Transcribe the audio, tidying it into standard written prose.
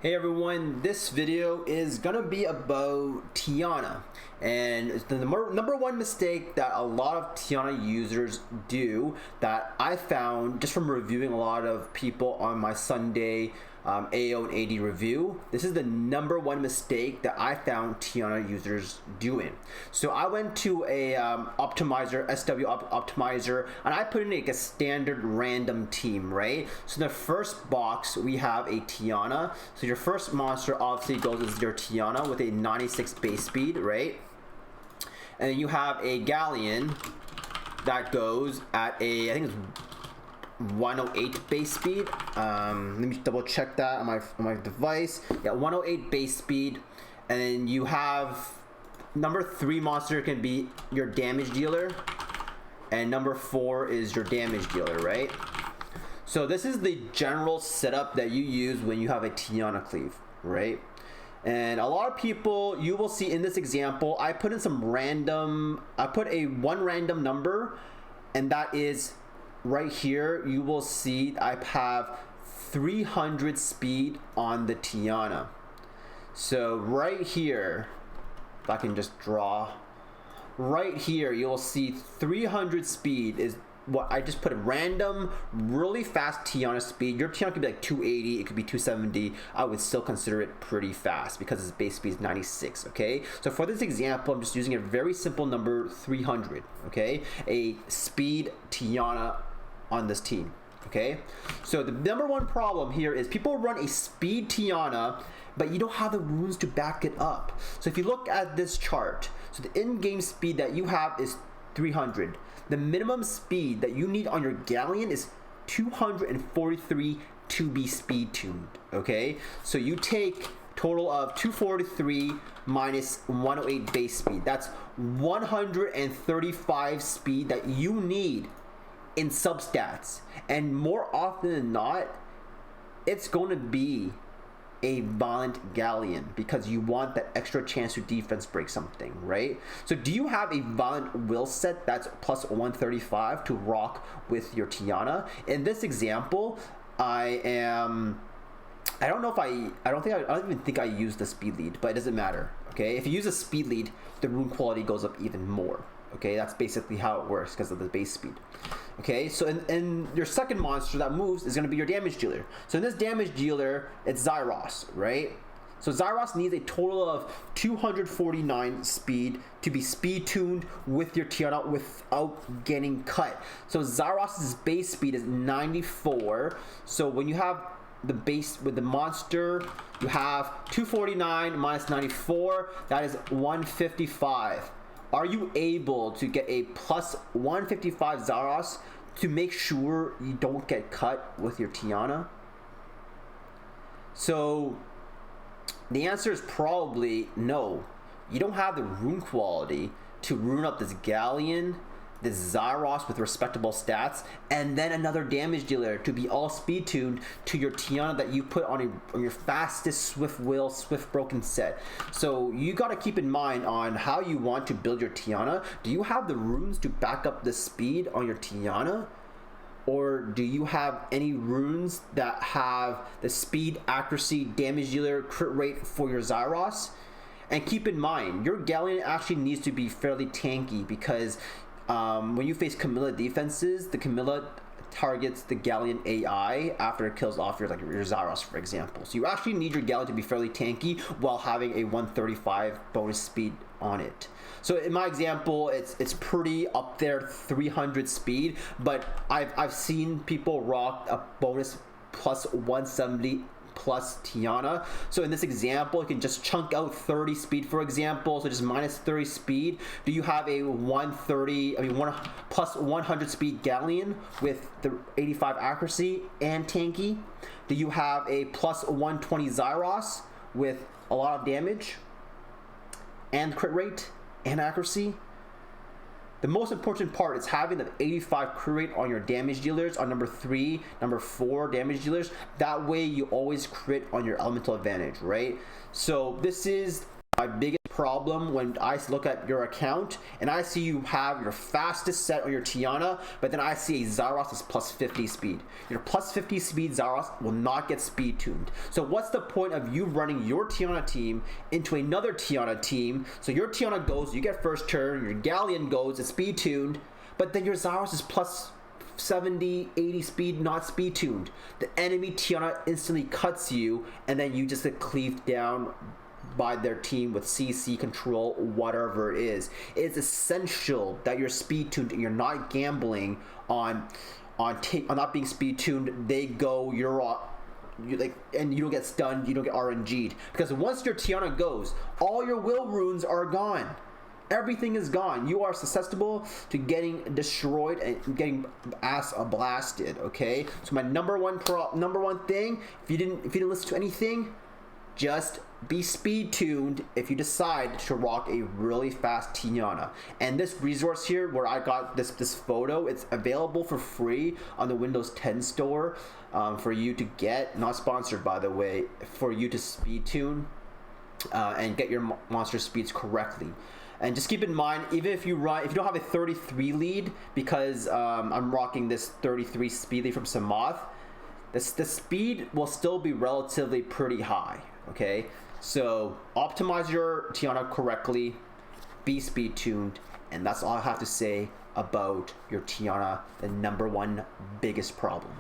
Hey everyone, this video is gonna be about TIANA, and it's the number one mistake that a lot of TIANA users do that I found just from reviewing a lot of people on my Sunday AO and AD review. This is the number one mistake that I found TIANA users doing. So I went to a optimizer, SW optimizer, and I put in like a standard random team, right? So in the first box we have a TIANA. So your first monster obviously goes as your TIANA with a 96 base speed, right? And then you have a Galleon that goes at a, I think it's 108 base speed. Let me double check that on my device. Yeah, 108 base speed. And then you have number 3 monster can be your damage dealer, and number 4 is your damage dealer, right? So this is the general setup that you use when you have a TIANA cleave, right? And a lot of people, you will see in this example, I put in some random, I put a one random number, and that is right here. You will see I have 300 speed on the TIANA. So right here, if I can just draw, right here you'll see 300 speed is what I just put. A random really fast TIANA speed. Your TIANA could be like 280, it could be 270. I would still consider it pretty fast because its base speed is 96. Okay, so for this example I'm just using a very simple number, 300. Okay, a speed TIANA on this team. Okay, so the number one problem here is people run a speed TIANA, but you don't have the runes to back it up. So if you look at this chart, so the in-game speed that you have is 300. The minimum speed that you need on your Galleon is 243 to be speed tuned. Okay, so you take total of 243 minus 108 base speed. That's 135 speed that you need in substats, and more often than not it's going to be a violent Galleon because you want that extra chance to defense break something, right? So do you have a violent will set that's plus 135 to rock with your TIANA? In this example, I don't even think I use the speed lead, but it doesn't matter. Okay, if you use a speed lead, the rune quality goes up even more. Okay, that's basically how it works because of the base speed. Okay, so in your second monster that moves is going to be your damage dealer. So in this damage dealer, it's Zyros, right? So Zyros needs a total of 249 speed to be speed tuned with your TIANA without getting cut. So Zyros's base speed is 94. So when you have the base with the monster, you have 249 minus 94, that is 155. Are you able to get a plus 155 Zyros to make sure you don't get cut with your TIANA? So the answer is probably no. You don't have the rune quality to rune up this Galleon, this Zyros with respectable stats, and then another damage dealer to be all speed tuned to your TIANA that you put on your fastest Swift Will, Swift Broken set. So you got to keep in mind on how you want to build your TIANA. Do you have the runes to back up the speed on your TIANA? Or do you have any runes that have the speed, accuracy, damage dealer, crit rate for your Zyros? And keep in mind, your Galleon actually needs to be fairly tanky because when you face Camilla defenses, the Camilla targets the Galleon AI after it kills off your Zyros, for example. So you actually need your Galleon to be fairly tanky while having a 135 bonus speed on it. So in my example, it's pretty up there, 300 speed, but I've seen people rock a bonus plus 170 plus TIANA. So in this example, you can just chunk out 30 speed, for example, so just minus 30 speed. Do you have a plus 100 speed Galleon with the 85 accuracy and tanky? Do you have a plus 120 Zyros with a lot of damage and crit rate and accuracy? The most important part is having the 85 crit rate on your damage dealers, on number 3, number 4 damage dealers. That way you always crit on your elemental advantage, right? So this is my biggest problem when I look at your account and I see you have your fastest set on your TIANA, but then I see a Zyros is plus 50 speed. Your plus 50 speed Zyros will not get speed tuned. So what's the point of you running your TIANA team into another TIANA team? So your TIANA goes, you get first turn, your Galleon goes, it's speed tuned, but then your Zyros is plus 70, 80 speed, not speed tuned. The enemy TIANA instantly cuts you, and then you just get cleaved down by their team with CC control, whatever it is. It's essential that you're speed tuned and you're not gambling on not being speed tuned. They go, and you don't get stunned, you don't get RNG'd. Because once your TIANA goes, all your will runes are gone. Everything is gone. You are susceptible to getting destroyed and getting ass blasted. Okay. So my number one thing, if you didn't listen to anything, just be speed tuned if you decide to rock a really fast TIANA. And this resource here, where I got this photo, it's available for free on the Windows 10 store for you to get. Not sponsored, by the way. For you to speed tune and get your monster speeds correctly. And just keep in mind, even if you don't have a 33 lead, because I'm rocking this 33 speed lead from Samoth, the speed will still be relatively pretty high. Okay, so optimize your TIANA correctly, be speed tuned, and that's all I have to say about your TIANA, the #1 biggest problem.